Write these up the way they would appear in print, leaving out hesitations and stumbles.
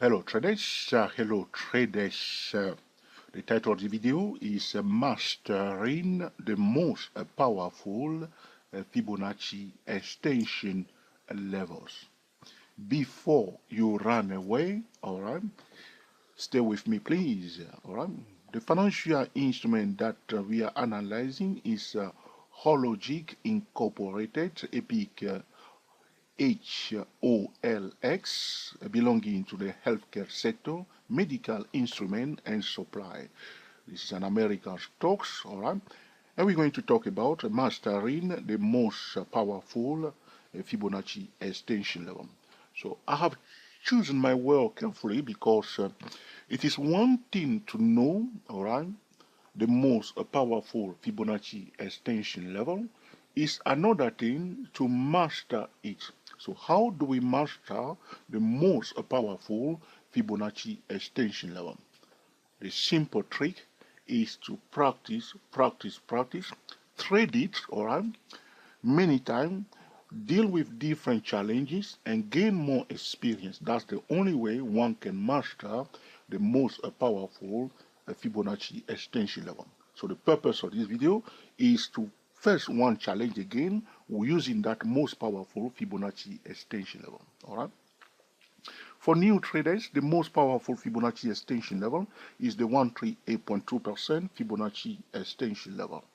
Hello traders, the title of the video is Mastering the Most Powerful Fibonacci Extension Levels. Before you run away, alright, stay with me please, alright. The financial instrument that we are analyzing is Hologic Incorporated Epic HOLX, belonging to the healthcare sector, medical instrument and supply. This is an American stocks, all right? And we're going to talk about mastering the most powerful Fibonacci extension level. So I have chosen my word carefully because it is one thing to know, all right, the most powerful Fibonacci extension level is another thing to master it. So how do we master the most powerful Fibonacci extension level? The simple trick is to practice, trade it, alright, many times, deal with different challenges and gain more experience. That's the only way one can master the most powerful Fibonacci extension level. So the purpose of this video is to first one challenge again using that most powerful Fibonacci extension level. Alright. For new traders, the most powerful Fibonacci extension level is the 138.2% Fibonacci extension level.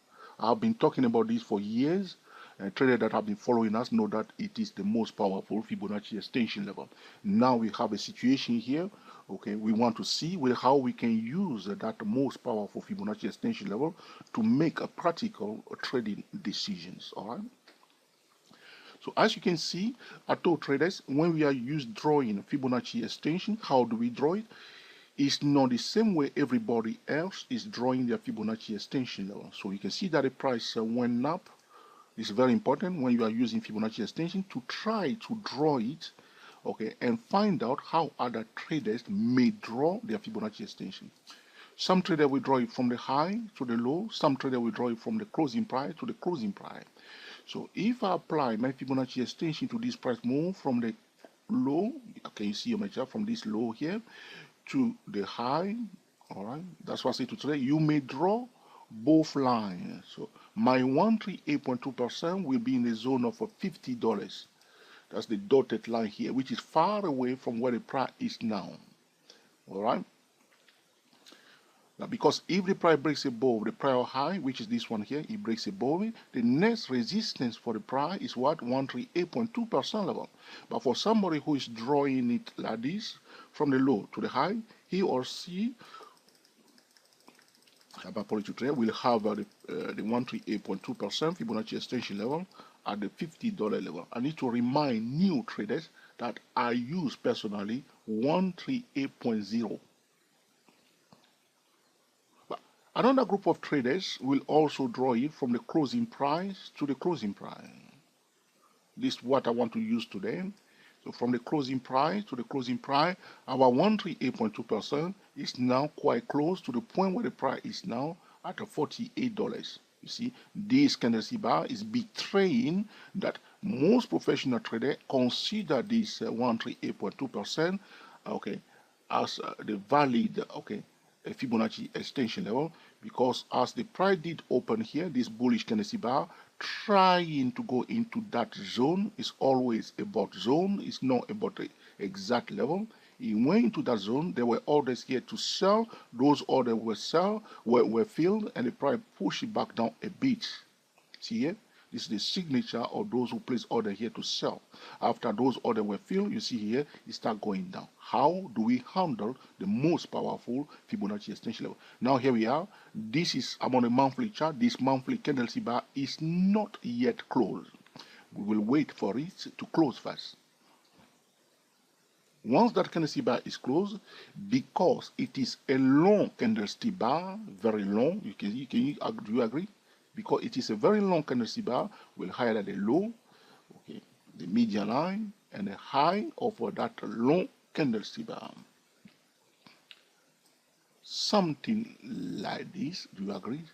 I've been talking about this for years, and traders that have been following us know that it is the most powerful Fibonacci extension level. Now we have a situation here, okay, we want to see how we can use that most powerful Fibonacci extension level to make a practical trading decisions, all right? So as you can see, I told traders, when we are drawing Fibonacci extension, how do we draw it? It's not the same way everybody else is drawing their Fibonacci extension level. So you can see that the price went up. It's very important when you are using Fibonacci extension to try to draw it, okay, and find out how other traders may draw their Fibonacci extension. Some trader will draw it from the high to the low. Some trader will draw it from the closing price to the closing price. So if I apply my Fibonacci extension to this price move from the low, okay, you see on my chart from this low here to the high, all right, that's what I say to today. You may draw both lines. So my 138.2% will be in the zone of $50. That's the dotted line here, which is far away from where the price is now. All right. Now, because if the price breaks above the prior high, which is this one here, it breaks above it, the next resistance for the price is what? 138.2% level. But for somebody who is drawing it like this, from the low to the high, he or she, will have the 138.2% Fibonacci extension level at the $50 level. I need to remind new traders that I use personally 138.0. Another group of traders will also draw it from the closing price to the closing price. This is what I want to use today. So from the closing price to the closing price, our 138.2% is now quite close to the point where the price is now at $48. You see, this candlestick bar is betraying that most professional traders consider this 138.2%, okay, as the valid, okay, a Fibonacci extension level, because as the price did open here, this bullish candlestick bar, trying to go into that zone is always about zone, it's not about the exact level. It went into that zone, there were orders here to sell, those orders were filled, and the price pushed it back down a bit. See here? This is the signature of those who place order here to sell. After those orders were filled, you see here, it start going down. How do we handle the most powerful Fibonacci extension level? Now here we are. This is, I'm on a monthly chart. This monthly candlestick bar is not yet closed. We will wait for it to close first. Once that candlestick bar is closed, because it is a long candlestick bar, very long, do you agree? Because it is a very long candlestick bar, we'll highlight the low, okay, the median line, and the high of that long candlestick bar. Something like this, do you agree?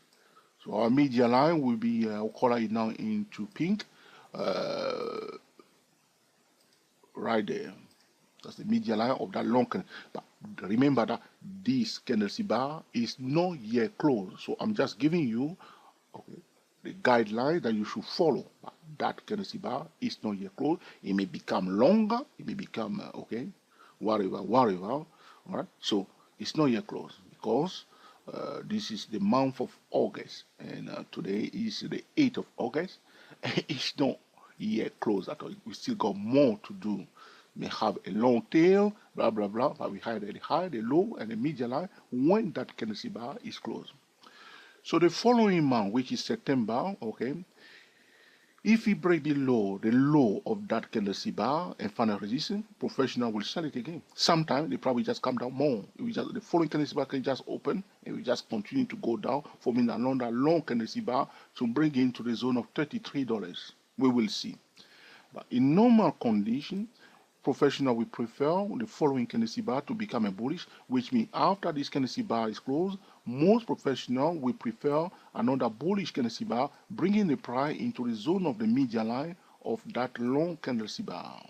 So our median line will be, I'll color it now into pink, right there. That's the median line of that long candle. But remember that this candlestick bar is not yet closed. So I'm just giving you, okay, the guideline that you should follow. But that candlestick bar is not yet closed. It may become longer. It may become, okay, whatever. All right. So it's not yet closed because this is the month of August, and today is the 8th of August. It's not yet closed at all. We still got more to do. May have a long tail, blah blah blah, but we had the high, the low, and the median line when that candlestick bar is closed. So the following month, which is September, okay, if we break below the low of that candlestick bar and find a resistance, professional will sell it again. Sometimes they probably just come down more. The following candlestick bar can just open and we just continue to go down, forming another long candlestick bar to bring it into the zone of $33. We will see. But in normal condition, professional will prefer the following candlestick bar to become a bullish, which means after this candlestick bar is closed, most professional will prefer another bullish candlestick bar, bringing the price into the zone of the median line of that long candlestick bar.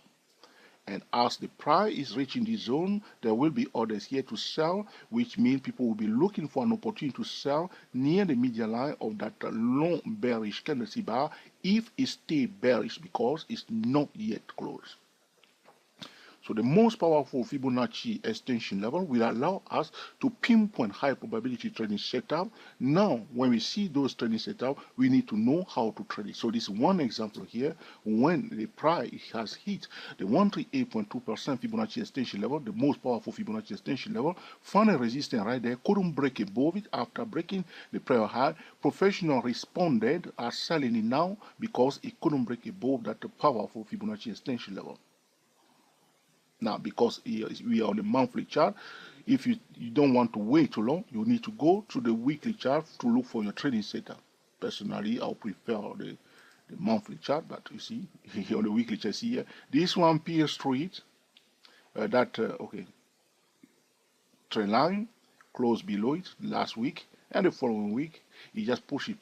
And as the price is reaching this zone, there will be orders here to sell, which means people will be looking for an opportunity to sell near the median line of that long bearish candlestick bar if it stays bearish because it's not yet closed. So the most powerful Fibonacci extension level will allow us to pinpoint high probability trading setup. Now, when we see those trading setup, we need to know how to trade it. So this is one example here when the price has hit the 138.2% Fibonacci extension level, the most powerful Fibonacci extension level, found a resistance right there, couldn't break above it after breaking the prior high. Professional responded as selling it now because it couldn't break above that powerful Fibonacci extension level. Now, because we are on the monthly chart, if you don't want to wait too long, you need to go to the weekly chart to look for your trading setup. Personally, I'll prefer the monthly chart, but you see, on the weekly chart, see here, this one pierced through it, okay, trend line, closed below it last week, and the following week, it just pushed it.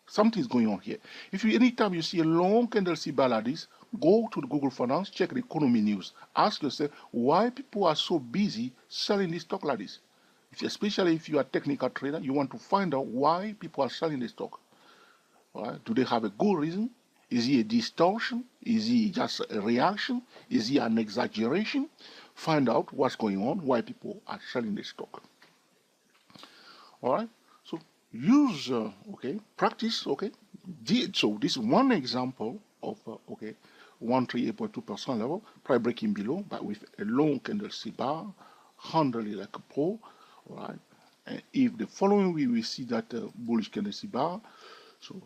Something's going on here. If you anytime you see a long candlestick bar like this, go to the Google Finance, check the economy news. Ask yourself why people are so busy selling this stock like this. Especially if you are a technical trader, you want to find out why people are selling the stock. All right? Do they have a good reason? Is it a distortion? Is it just a reaction? Is it an exaggeration? Find out what's going on, why people are selling the stock. All right? So use, practice, okay? So this is one example of, 138.2% level, price breaking below, but with a long candlestick bar, handle it like a pro, all right? And if the following week we see that bullish candlestick bar, so,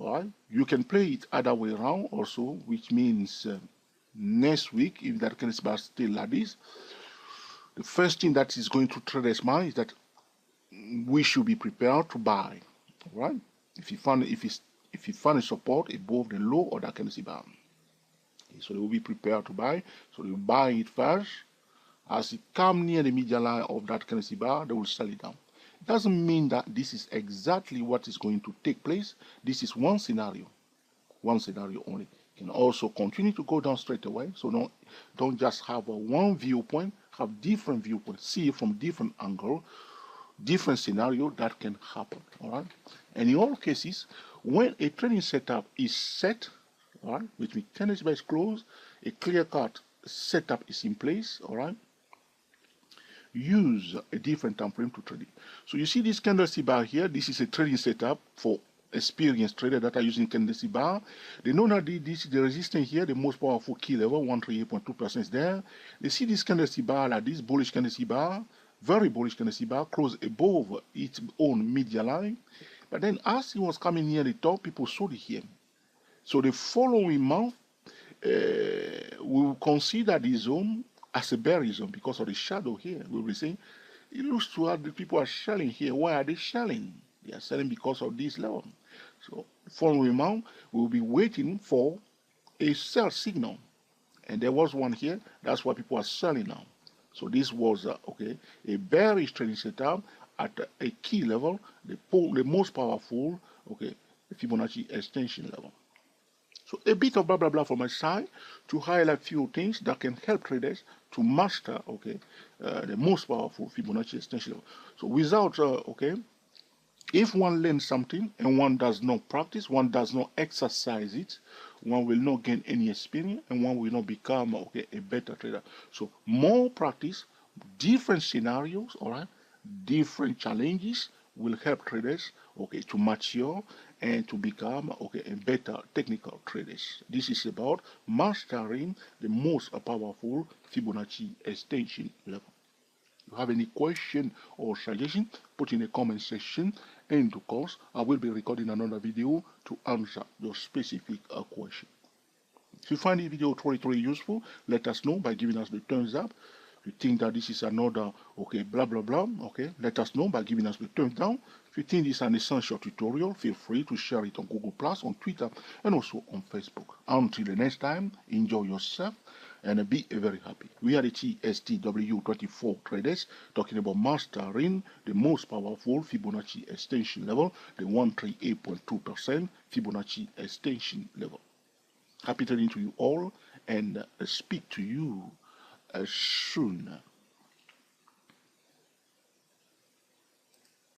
all right, you can play it other way around also, which means next week, if that candlestick bar is still like this, the first thing that is going to traders' mind is that we should be prepared to buy, all right? If you find a support above the low of that candlestick bar, okay, so they will be prepared to buy. So they will buy it first. As it comes near the median line of that candlestick bar, they will sell it down. It doesn't mean that this is exactly what is going to take place. This is one scenario only. You can also continue to go down straight away. So don't just have one viewpoint. Have different viewpoints. See it from different angle. Different scenario that can happen, all right? And in all cases, when a trading setup is set, all right, which means candlestick bar is closed, a clear-cut setup is in place, all right? Use a different time frame to trade it. So you see this candlestick bar here. This is a trading setup for experienced traders that are using candlestick bar. They know that this is the resistance here, the most powerful key level, 138.2% is there. They see this candlestick bar like this bullish candlestick bar. Very bullish candlestick bar, close above its own median line. But then as it was coming near the top, people sold it here. So the following month, we will consider this zone as a bearish zone because of the shadow here. We will be saying, it looks to us the people are selling here. Why are they selling? They are selling because of this level. So the following month, we will be waiting for a sell signal. And there was one here. That's why people are selling now. So this was, a bearish trading setup at a key level, the most powerful, Fibonacci extension level. So a bit of blah blah blah from my side to highlight few things that can help traders to master, okay, the most powerful Fibonacci extension. So without, if one learns something and one does not practice, one does not exercise it, one will not gain any experience and one will not become, okay, a better trader. So more practice, different scenarios, all right, different challenges will help traders, okay, to mature and to become, okay, a better technical traders. This is about mastering the most powerful Fibonacci extension level. If you have any question or suggestion, put in the comment section, and of course I will be recording another video to answer your specific question. If you find this video truly useful, let us know by giving us the thumbs up. If you think that this is another, okay, blah blah blah, okay, let us know by giving us the thumbs down. If you think this is an essential tutorial, feel free to share it on Google+, on Twitter, and also on Facebook. Until the next time, enjoy yourself and be very happy. We are the TSTW24 traders talking about mastering the most powerful Fibonacci extension level, the 138.2% Fibonacci extension level. Happy trading to you all, and speak to you soon.